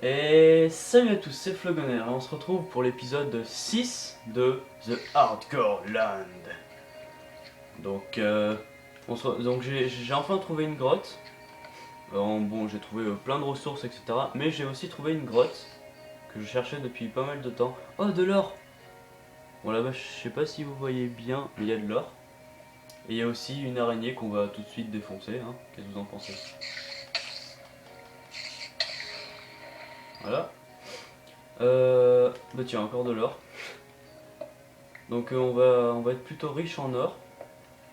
Et salut à tous, c'est Flogoner et on se retrouve pour l'épisode 6 de The Hardcore Land. Donc, j'ai enfin trouvé une grotte. Bon, j'ai trouvé plein de ressources, etc. Mais j'ai aussi trouvé une grotte que je cherchais depuis pas mal de temps. Oh, de l'or! Bon, là-bas, je sais pas si vous voyez bien, mais il y a de l'or. Et il y a aussi une araignée qu'on va tout de suite défoncer. Hein. Qu'est-ce que vous en pensez? Voilà. Bah tiens, encore de l'or. Donc on va être plutôt riche en or,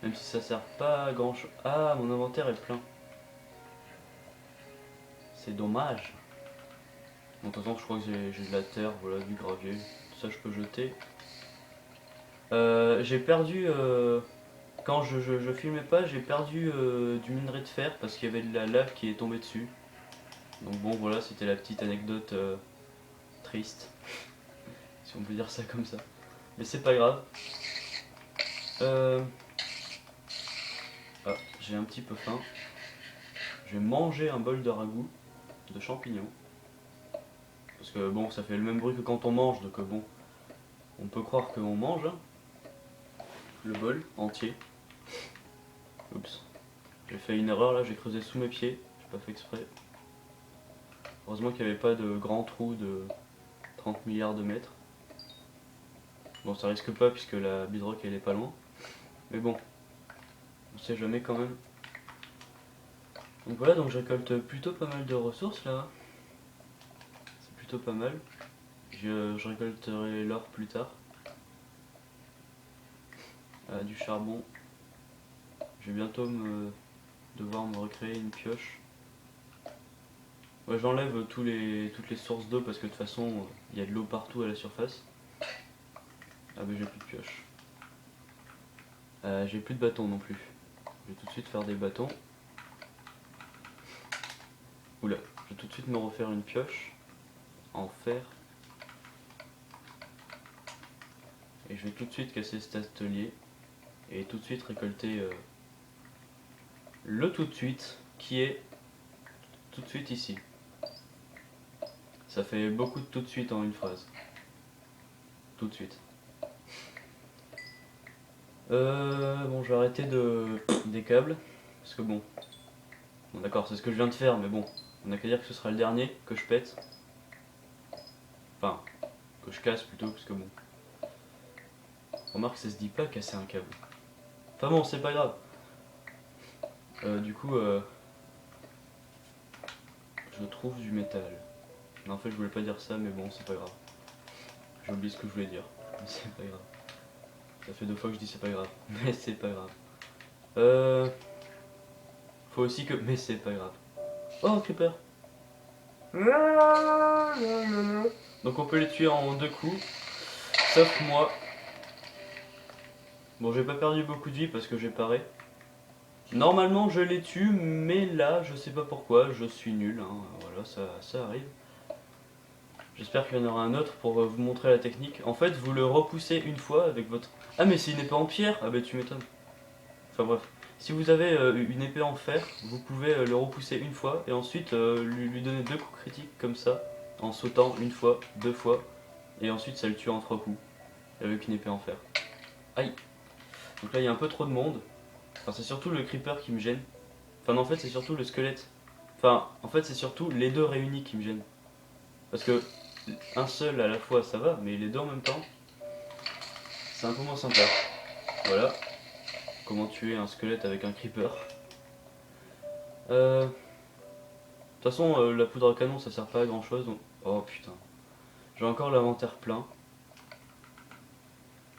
même si ça sert pas à grand chose. Ah, mon inventaire est plein. C'est dommage. Bon, de toute façon, je crois que j'ai de la terre, voilà, du gravier. Tout ça, je peux jeter. J'ai perdu, quand je filmais pas, j'ai perdu du minerai de fer parce qu'il y avait de la lave qui est tombée dessus. Donc bon, voilà, c'était la petite anecdote triste, si on peut dire ça comme ça. Mais c'est pas grave. Euh, Ah, j'ai un petit peu faim. Je vais manger un bol de ragoût de champignons. Parce que bon, ça fait le même bruit que quand on mange, donc bon, on peut croire qu'on mange hein, le bol entier. Oups, j'ai fait une erreur là, j'ai creusé sous mes pieds, j'ai pas fait exprès. Heureusement qu'il n'y avait pas de grand trou de 30 milliards de mètres. Bon, ça risque pas puisque la bidrock elle est pas loin. Mais bon, on sait jamais quand même. Donc voilà, donc je récolte plutôt pas mal de ressources là. C'est plutôt pas mal. Je récolterai l'or plus tard. Du charbon. Je vais bientôt devoir me recréer une pioche. Ouais, j'enlève toutes les sources d'eau parce que de toute façon il y a de l'eau partout à la surface. Ah mais j'ai plus de pioche. J'ai plus de bâtons non plus. Je vais tout de suite faire des bâtons. Oula, je vais tout de suite me refaire une pioche en fer. Et je vais tout de suite casser cet atelier. Et tout de suite récolter le tout de suite qui est tout de suite ici. Ça fait beaucoup de tout de suite en une phrase. Tout de suite. Bon, je vais arrêter des câbles. Parce que bon d'accord, c'est ce que je viens de faire, mais bon, on n'a qu'à dire que ce sera le dernier que je pète. Enfin, que je casse plutôt, parce que bon. Remarque, ça se dit pas casser un câble. Enfin bon, c'est pas grave. Du coup, je trouve du métal. Non, en fait, je voulais pas dire ça, mais bon, c'est pas grave. J'ai oublié ce que je voulais dire. Mais c'est pas grave. Ça fait 2 fois que je dis c'est pas grave. Mais c'est pas grave. Faut aussi que... Mais c'est pas grave. Oh, creeper. Donc on peut les tuer en 2 coups. Sauf moi. Bon, j'ai pas perdu beaucoup de vie parce que j'ai paré. Normalement je les tue, mais là je sais pas pourquoi, je suis nul, hein. Voilà, ça arrive. J'espère qu'il y en aura un autre pour vous montrer la technique. En fait, vous le repoussez une fois avec votre... Ah mais c'est une épée en pierre. Ah bah tu m'étonnes. Enfin bref. Si vous avez une épée en fer, vous pouvez le repousser une fois et ensuite lui donner 2 coups critiques comme ça, en sautant une fois, 2 fois, et ensuite ça le tue en 3 coups, avec une épée en fer. Aïe. Donc là il y a un peu trop de monde. Enfin c'est surtout le creeper qui me gêne. Enfin non, en fait c'est surtout le squelette. Enfin en fait c'est surtout les deux réunis qui me gênent. Parce que un seul à la fois ça va, mais les deux en même temps, c'est un peu moins sympa. Voilà. Comment tuer un squelette avec un creeper. De toute façon la poudre à canon ça sert pas à grand chose. Donc... Oh putain. J'ai encore l'inventaire plein.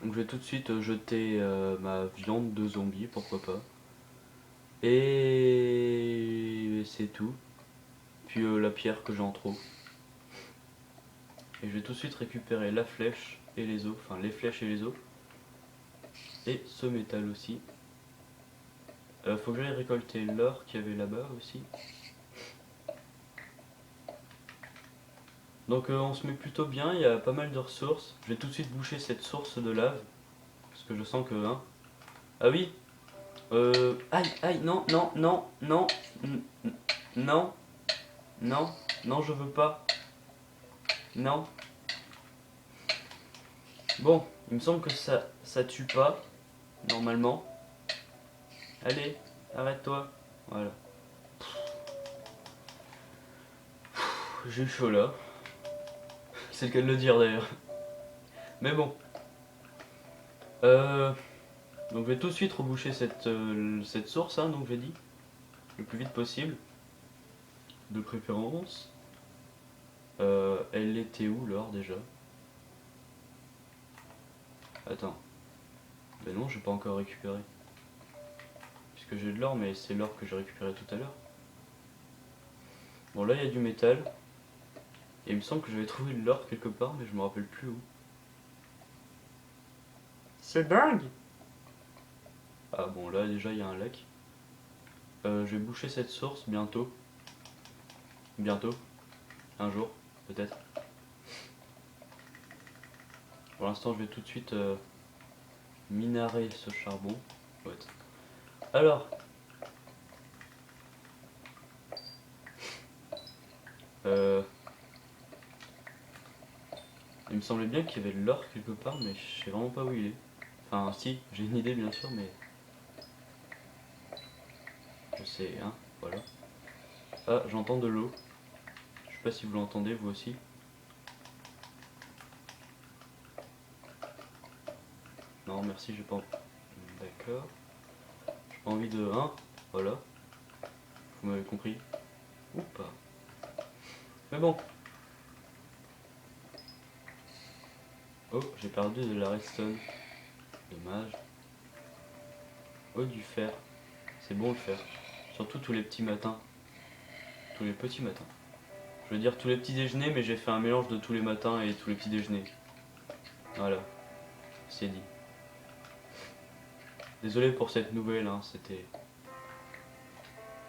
Donc je vais tout de suite jeter ma viande de zombie, pourquoi pas. Et c'est tout. Puis la pierre que j'ai en trop. Et je vais tout de suite récupérer la flèche et les os, enfin les flèches et les os. Et ce métal aussi. Faut que j'aille récolter l'or qu'il y avait là-bas aussi. Donc on se met plutôt bien, il y a pas mal de ressources. Je vais tout de suite boucher cette source de lave. Parce que je sens que... Hein. Ah oui. Aïe, aïe, non, non, non, non, non, non, non, je veux pas. Non. Bon, il me semble que ça tue pas, normalement. Allez, arrête-toi. Voilà. J'ai eu chaud là. C'est le cas de le dire d'ailleurs. Mais bon. Donc je vais tout de suite reboucher cette source, hein, donc j'ai dit. Le plus vite possible. De préférence. Elle était où l'or déjà? Attends. Ben non, j'ai pas encore récupéré. Puisque j'ai de l'or, mais c'est l'or que j'ai récupéré tout à l'heure. Bon, là il y a du métal. Et il me semble que j'avais trouvé de l'or quelque part, mais je me rappelle plus où. C'est dingue! Ah bon, là déjà il y a un lac. Je vais boucher cette source bientôt. Bientôt. Un jour, peut-être. Pour l'instant, je vais tout de suite minarer ce charbon. Ouais. Alors. Il me semblait bien qu'il y avait de l'or quelque part, mais je sais vraiment pas où il est. Enfin, si, j'ai une idée bien sûr, mais. Je sais, hein, voilà. Ah, j'entends de l'eau. Je sais pas si vous l'entendez, vous aussi. Non, merci, j'ai pas. D'accord. J'ai pas envie de. Hein, voilà. Vous m'avez compris. Ou pas. Mais bon. Oh, j'ai perdu de la redstone. Dommage. Oh, du fer. C'est bon le fer. Surtout tous les petits matins. Tous les petits matins. Je veux dire tous les petits déjeuners, mais j'ai fait un mélange de tous les matins et tous les petits déjeuners. Voilà. C'est dit. Désolé pour cette nouvelle, hein, c'était...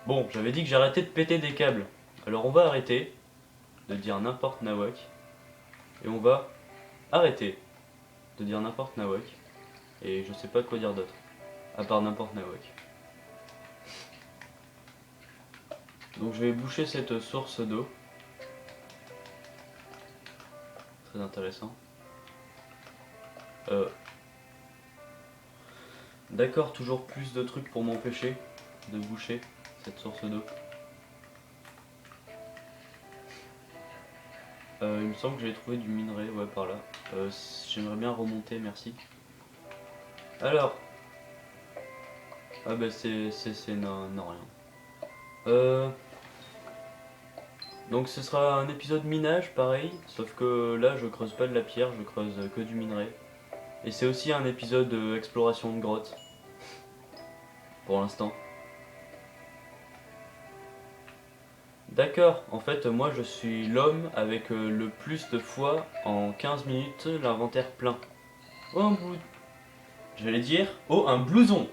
Bon, j'avais dit que j'arrêtais de péter des câbles. Alors on va arrêter de dire n'importe nawak. Et on va arrêter de dire n'importe nawak. Et je sais pas quoi dire d'autre. À part n'importe nawak. Donc je vais boucher cette source d'eau. Très intéressant. D'accord, toujours plus de trucs pour m'empêcher de boucher cette source d'eau. Il me semble que j'ai trouvé du minerai, ouais, par là. J'aimerais bien remonter, merci. Alors. Ah bah c'est non, rien. Donc ce sera un épisode minage, pareil. Sauf que là, je creuse pas de la pierre, je creuse que du minerai. Et c'est aussi un épisode exploration de grotte. Pour l'instant. D'accord, en fait moi je suis l'homme avec le plus de fois en 15 minutes l'inventaire plein. Oh un bout. J'allais dire, oh un blouson.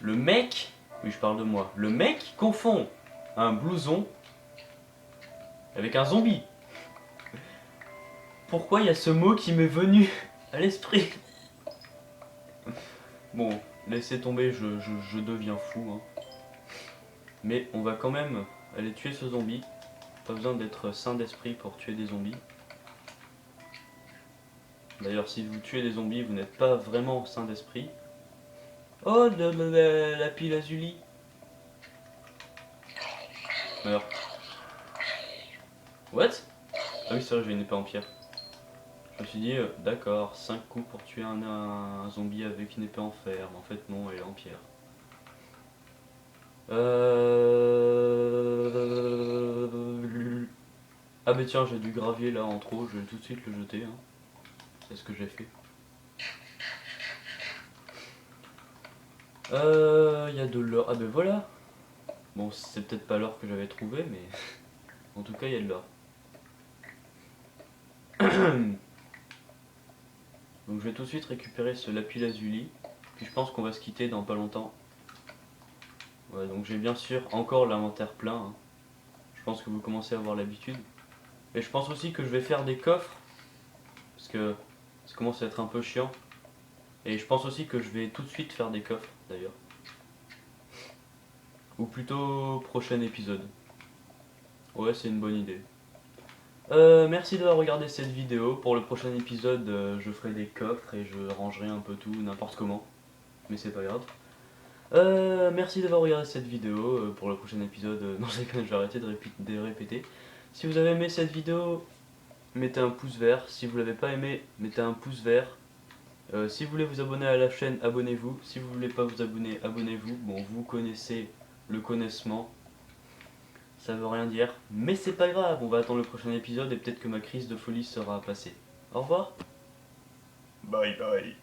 Le mec, oui je parle de moi, le mec confond un blouson avec un zombie. Pourquoi il y a ce mot qui m'est venu à l'esprit? Bon, laissez tomber, je deviens fou. Hein. Mais on va quand même aller tuer ce zombie. Pas besoin d'être sain d'esprit pour tuer des zombies. D'ailleurs, si vous tuez des zombies, vous n'êtes pas vraiment sain d'esprit. Oh, la pile azuli. Meurs. What? Ah oui, c'est vrai, j'ai une épée en pierre. Je me suis dit, d'accord, 5 coups pour tuer un zombie avec une épée en fer. Mais en fait, non, elle est en pierre. Ah bah tiens, j'ai du gravier là en trop, je vais tout de suite le jeter. Hein. C'est ce que j'ai fait. Il y a de l'or. Ah ben voilà. Bon, c'est peut-être pas l'or que j'avais trouvé, mais en tout cas, il y a de l'or. Donc je vais tout de suite récupérer ce lapis lazuli. Puis je pense qu'on va se quitter dans pas longtemps. Ouais, donc j'ai bien sûr encore l'inventaire plein. Hein. Je pense que vous commencez à avoir l'habitude. Et je pense aussi que je vais faire des coffres. Parce que ça commence à être un peu chiant. Et je pense aussi que je vais tout de suite faire des coffres d'ailleurs. Ou plutôt prochain épisode. Ouais, c'est une bonne idée. Merci d'avoir regardé cette vidéo. Pour le prochain épisode, je ferai des coffres et je rangerai un peu tout, n'importe comment. Mais c'est pas grave. Merci d'avoir regardé cette vidéo. Pour le prochain épisode, non, je vais arrêter de répéter. Si vous avez aimé cette vidéo, mettez un pouce vert. Si vous l'avez pas aimé, mettez un pouce vert. Si vous voulez vous abonner à la chaîne, abonnez-vous. Si vous voulez pas vous abonner, abonnez-vous. Bon, vous connaissez le connaissement. Ça veut rien dire, mais c'est pas grave, on va attendre le prochain épisode et peut-être que ma crise de folie sera passée. Au revoir. Bye bye.